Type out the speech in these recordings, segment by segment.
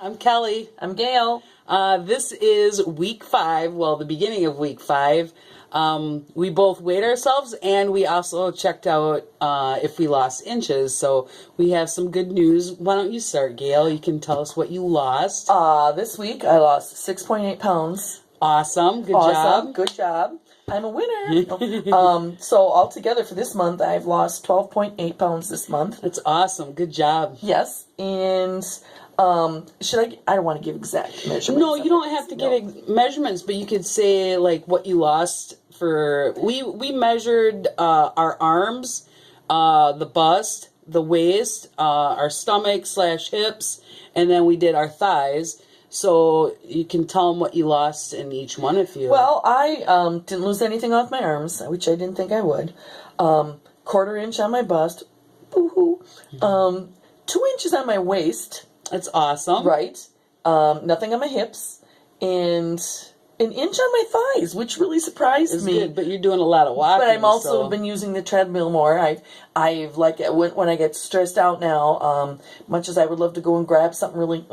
I'm Kelly. I'm Gayle. This is week 5, well, the beginning of week 5. We both weighed ourselves and we also checked out if we lost inches. So we have some good news. Why don't you start, Gayle? You can tell us what you lost. This week I lost 6.8 pounds. Awesome. Good Awesome. job. Good job. I'm a winner. So altogether for this month, I've lost 12.8 pounds this month. That's awesome. Good job. Yes. And I don't want to give exact measurements. No, you don't have to give measurements, but you could say like what you lost for. We measured our arms, the bust, the waist, our stomach/hips, and then we did our thighs. So you can tell them what you lost in each one if you. Well, I didn't lose anything off my arms, which I didn't think I would. 1/4 inch on my bust. Boo-hoo. 2 inches on my waist. That's awesome. Right. Nothing on my hips. And an inch on my thighs, which really surprised me. Good, but you're doing a lot of walking. But I've also been using the treadmill more. I've like when I get stressed out now, much as I would love to go and grab something really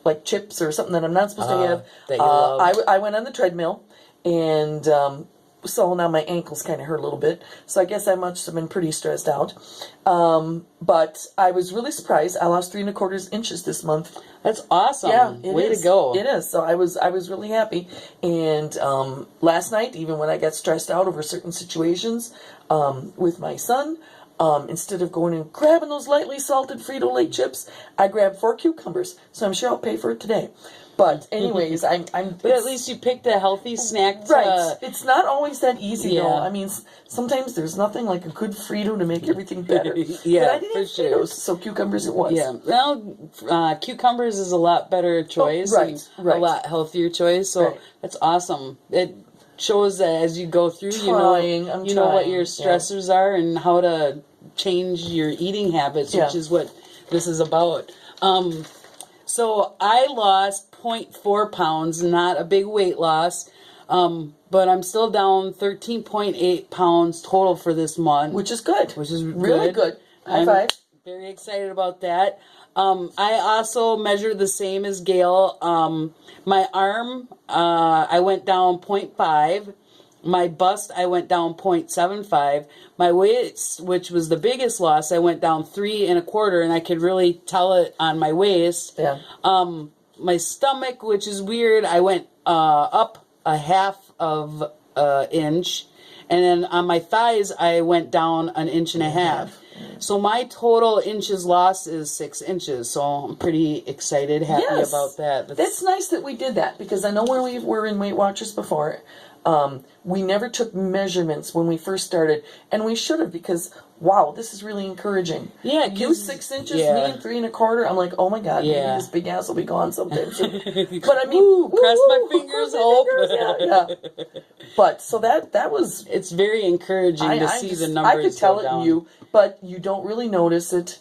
like chips or something that I'm not supposed to have. I went on the treadmill, and so now my ankles kind of hurt a little bit. So I guess I must have been pretty stressed out. But I was really surprised. I lost 3 1/4 inches this month. That's awesome. Yeah, Way to go. It is. So I was really happy. And last night, even when I got stressed out over certain situations with my son, instead of going and grabbing those lightly salted Frito-Lay chips, I grabbed 4 cucumbers. So I'm sure I'll pay for it today. But anyways, But at least you picked a healthy snack. Right. It's not always that easy, Yeah. though. I mean, sometimes there's nothing like a good Frito to make everything better. Yeah, but I didn't for have sure. Fritos, so cucumbers it was. Yeah. Well, cucumbers is a lot better choice. Right. A lot healthier choice. So that's awesome. It shows that as you go through, you know what your stressors are and how to change your eating habits, which is what this is about. So I lost 0.4 pounds, not a big weight loss, but I'm still down 13.8 pounds total for this month. Which is good. Which is really good. High I'm five. Very excited about that. I also measured the same as Gayle. My arm, I went down 0.5. My bust, I went down 0.75. My waist, which was the biggest loss, I went down 3 1/4, and I could really tell it on my waist. Yeah. My stomach, which is weird, I went up a 1/2 inch, and then on my thighs, I went down 1.5 inches. So my total inches lost is 6 inches. So I'm pretty excited, happy about that. That's nice that we did that, because I know when we were in Weight Watchers before, we never took measurements when we first started, and we should have, because wow, this is really encouraging. Yeah, you 6 inches, me and 3 1/4. I'm like, oh my god, maybe this big ass will be gone sometime soon. But I mean, cross my fingers, hope. Yeah. But so that was. It's very encouraging to see the numbers. I could tell go it down. in you, but you don't really notice it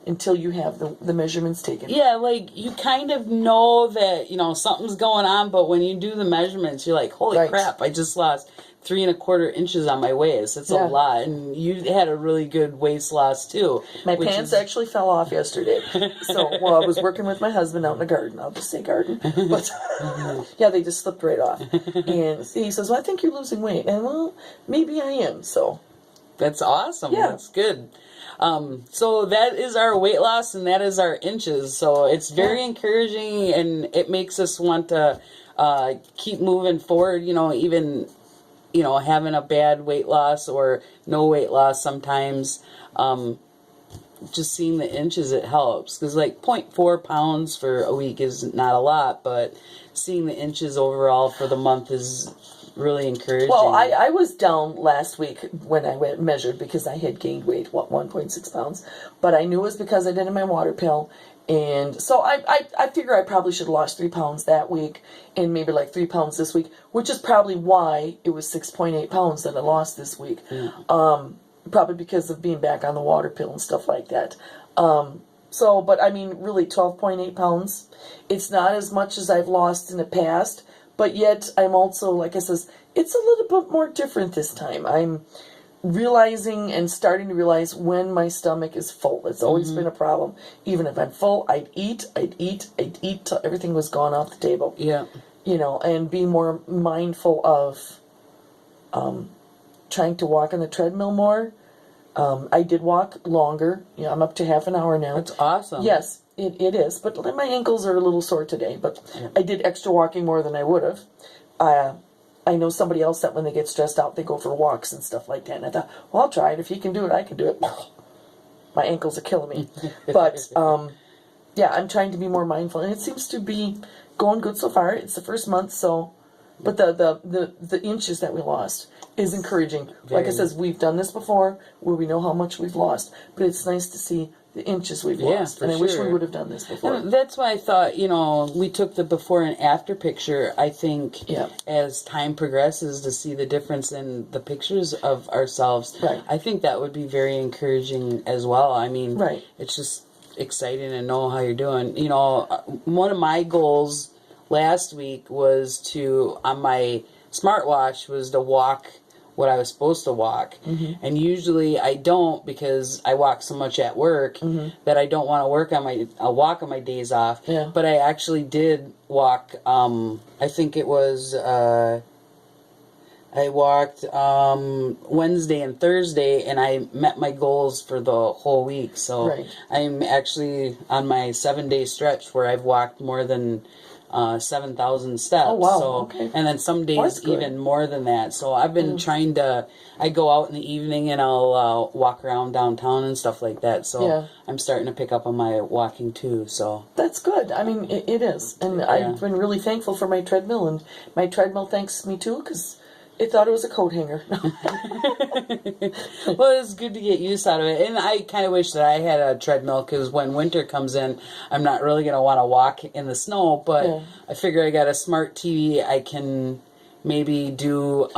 until you have the measurements taken. Yeah, like you kind of know that, something's going on, but when you do the measurements, you're like, holy crap, I just lost 3 1/4 inches on my waist. It's a lot. And you had a really good waist loss too. My pants actually fell off yesterday. So I was working with my husband out in the garden. I'll just say garden. But yeah, they just slipped right off. And he says, well, I think you're losing weight. And well, maybe I am. So that's awesome. Yeah. That's good. So that is our weight loss and that is our inches. So it's very encouraging, and it makes us want to keep moving forward, even having a bad weight loss or no weight loss sometimes. Just seeing the inches, it helps, because like 0.4 pounds for a week is not a lot, but seeing the inches overall for the month is really encouraging. Well, I was down last week when I went measured, because I had gained weight, 1.6 pounds. But I knew it was because I didn't have my water pill. And so I figure I probably should have lost 3 pounds that week, and maybe like 3 pounds this week, which is probably why it was 6.8 pounds that I lost this week. Probably because of being back on the water pill and stuff like that. But I mean, really 12.8 pounds. It's not as much as I've lost in the past. But yet, I'm also, like I says, it's a little bit more different this time. I'm realizing and starting to realize when my stomach is full. It's always been a problem. Even if I'm full, I'd eat till everything was gone off the table. Yeah. You know, and be more mindful of trying to walk on the treadmill more. I did walk longer. You know, I'm up to half an hour now. That's awesome. Yes, it is. But my ankles are a little sore today. But I did extra walking more than I would have. I know somebody else that when they get stressed out, they go for walks and stuff like that. And I thought, well, I'll try it. If he can do it, I can do it. My ankles are killing me. But, yeah, I'm trying to be more mindful. And it seems to be going good so far. It's the first month, so... But the inches that we lost is encouraging. Like I says, we've done this before where we know how much we've lost. But it's nice to see the inches we've lost. And I wish we would have done this before. And that's why I thought, you know, we took the before and after picture, I think, as time progresses to see the difference in the pictures of ourselves. Right. I think that would be very encouraging as well. I mean, it's just exciting to know how you're doing. You know, one of my goals last week was to, on my smartwatch, was to walk what I was supposed to walk. And usually I don't, because I walk so much at work that I don't want to walk on my days off. But I actually did walk, I think it was, I walked Wednesday and Thursday, and I met my goals for the whole week. So I'm actually on my 7-day stretch where I've walked more than 7,000 steps. Oh, wow. So, and then some days even more than that. So I've been trying to, I go out in the evening and I'll walk around downtown and stuff like that. So I'm starting to pick up on my walking too. So that's good. I mean, it is. And I've been really thankful for my treadmill, and my treadmill thanks me too, because it thought it was a coat hanger. Well, it's good to get use out of it. And I kind of wish that I had a treadmill, because when winter comes in, I'm not really going to want to walk in the snow. But I figure I got a smart TV. I can maybe do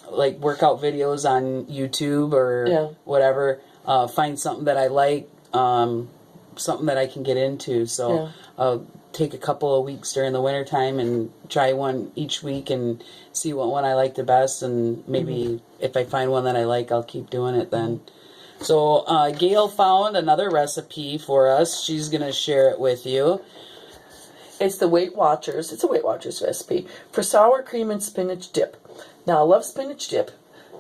like workout videos on YouTube or whatever. Find something that I like, something that I can get into. So I'll take a couple of weeks during the wintertime and try one each week and see what one I like the best, and maybe if I find one that I like, I'll keep doing it then. So Gayle found another recipe for us. She's going to share it with you. It's the Weight Watchers. It's a Weight Watchers recipe for sour cream and spinach dip. Now, I love spinach dip.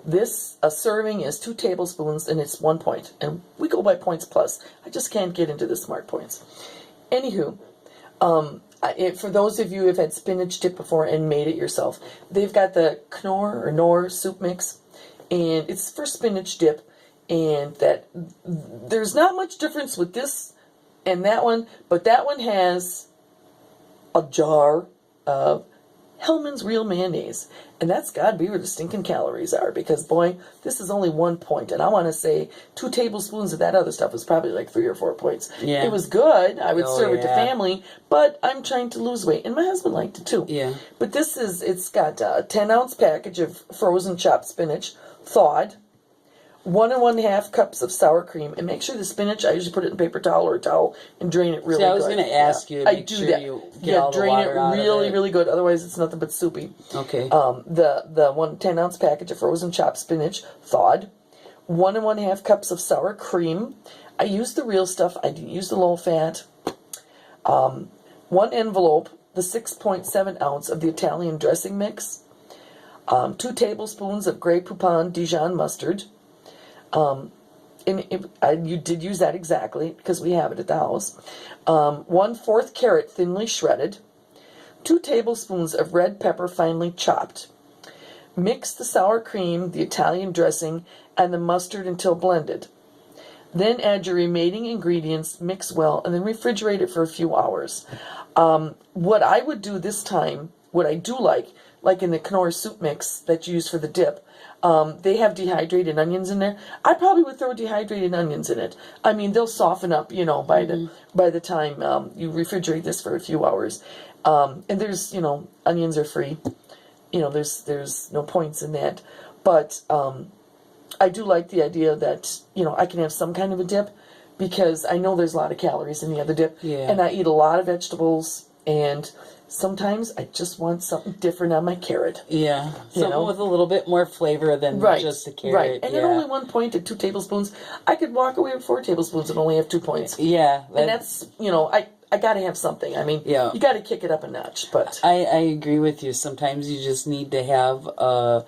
A serving is 2 tablespoons, and it's 1 point. And we go by points plus. I just can't get into the smart points. Anywho, for those of you who have had spinach dip before and made it yourself, they've got the Knorr soup mix, and it's for spinach dip, and that there's not much difference with this and that one, but that one has a jar of Hellmann's Real Mayonnaise, and that's got to be where the stinking calories are, because boy, this is only 1 point, and I want to say 2 tablespoons of that other stuff was probably like 3 or 4 points. It was good. I would serve it to family, but I'm trying to lose weight, and my husband liked it too. But it's got a 10-ounce package of frozen chopped spinach, thawed, 1 1/2 cups of sour cream, and make sure the spinach, I usually put it in paper towel or a towel and drain it really good. I was going to ask you to make sure you get all the water out of it. Drain it really, really good, otherwise it's nothing but soupy. Okay. The 1 10-ounce package of frozen chopped spinach, thawed, 1 1/2 cups of sour cream. I used the real stuff, I didn't use the low fat. 1 envelope, the 6.7 ounce of the Italian dressing mix. 2 tablespoons of Grey Poupon Dijon mustard. You did use that exactly, because we have it at the house. 1/4 carrot thinly shredded. 2 tablespoons of red pepper finely chopped. Mix the sour cream, the Italian dressing, and the mustard until blended. Then add your remaining ingredients, mix well, and then refrigerate it for a few hours. What I would do this time, what I do like in the Knorr soup mix that you use for the dip, they have dehydrated onions in there. I probably would throw dehydrated onions in it. I mean, they'll soften up, by the time you refrigerate this for a few hours. And there's, onions are free. There's no points in that. But I do like the idea that, I can have some kind of a dip, because I know there's a lot of calories in the other dip. And I eat a lot of vegetables And sometimes I just want something different on my carrot. Yeah, something know? with a little bit more flavor than just a carrot. Right. And yeah. at only 1 point at 2 tablespoons, I could walk away with 4 tablespoons and only have 2 points. Yeah, And that's, I got to have something. I mean, Yeah. you got to kick it up a notch. But I agree with you. Sometimes you just need to have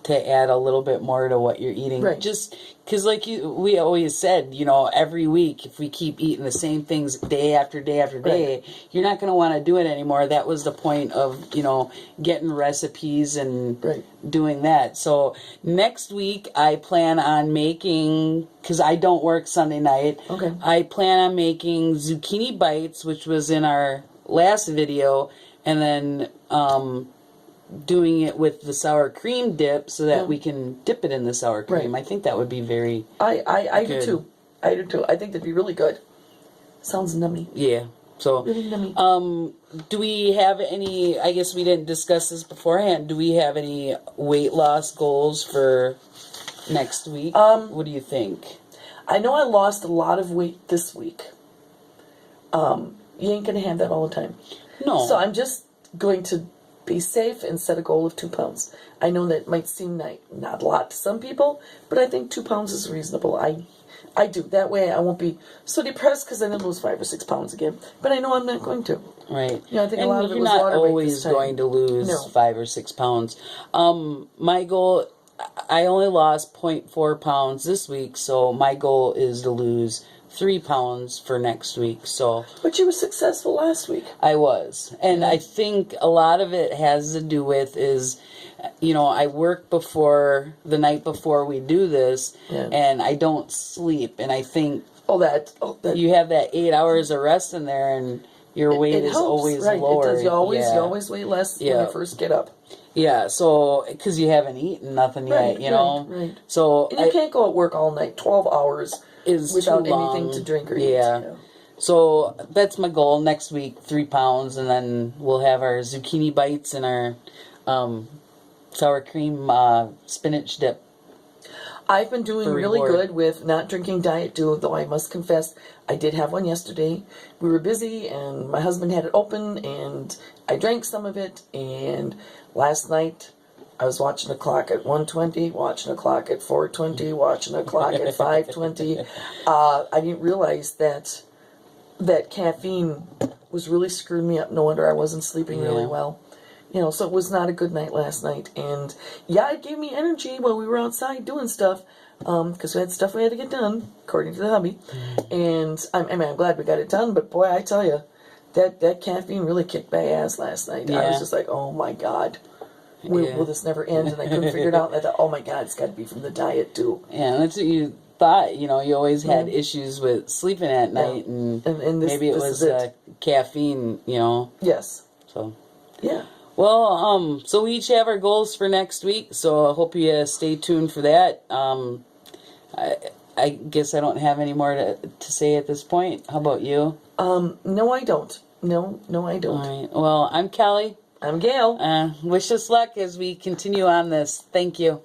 to add a little bit more to what you're eating. Right. Just because, like we always said, every week, if we keep eating the same things day after day after day, you're not going to want to do it anymore. That was the point of, getting recipes and doing that. So next week, I plan on making, because I don't work Sunday night, I plan on making zucchini bites, which was in our last video, and then doing it with the sour cream dip so that we can dip it in the sour cream. I think that would be very I good. do too. I do too. I think that'd be really good. Sounds nummy. Yeah. So, Really nummy. do we have any, I guess we didn't discuss this beforehand, do we have any weight loss goals for next week? What do you think? I know I lost a lot of weight this week. You ain't going to have that all the time. No. So I'm just going to be safe and set a goal of 2 pounds. I know that might seem not a lot to some people, but I think 2 pounds is reasonable. I do. That way I won't be so depressed because then I'll lose 5 or 6 pounds again. But I know I'm not going to. Right. I think and a lot of it you're was not water weight always this time. going to lose No. 5 or 6 pounds. My goal, I only lost 0.4 pounds this week, so my goal is to lose 3 pounds for next week. So But you were successful last week. I was. And I think a lot of it has to do with is, I work the night before we do this, and I don't sleep. And I think that you have that 8 hours of rest in there, and your weight it is helps, always right. lower. It does. You always weigh less when you first get up. Yeah, so, because you haven't eaten nothing yet, Right. So, And you can't go at work all night, 12 hours, is without too long. anything to drink or eat. Yeah. So, that's my goal. Next week, 3 pounds, and then we'll have our zucchini bites and our sour cream spinach dip. I've been doing really good with not drinking Diet Dew, though I must confess I did have one yesterday. We were busy, and my husband had it open, and I drank some of it, and last night I was watching the clock at 1:20, watching the clock at 4:20, watching the clock at 5:20. I didn't realize that caffeine was really screwing me up. No wonder I wasn't sleeping really well. So it was not a good night last night. And it gave me energy while we were outside doing stuff, because we had stuff we had to get done, according to the hubby. And I'm glad we got it done, but boy, I tell you, that caffeine really kicked my ass last night. I was just like, oh my God. Will this never end? And I couldn't figure it out. And I thought, oh my God, it's got to be from the diet too. Yeah, that's what you thought. You always had issues with sleeping at night, and maybe it was caffeine, Yes. So. Yeah. Well, so we each have our goals for next week, so I hope you stay tuned for that. I guess I don't have any more to say at this point. How about you? No, I don't. No, I don't. All right. Well, I'm Kelly. I'm Gayle. Wish us luck as we continue on this. Thank you.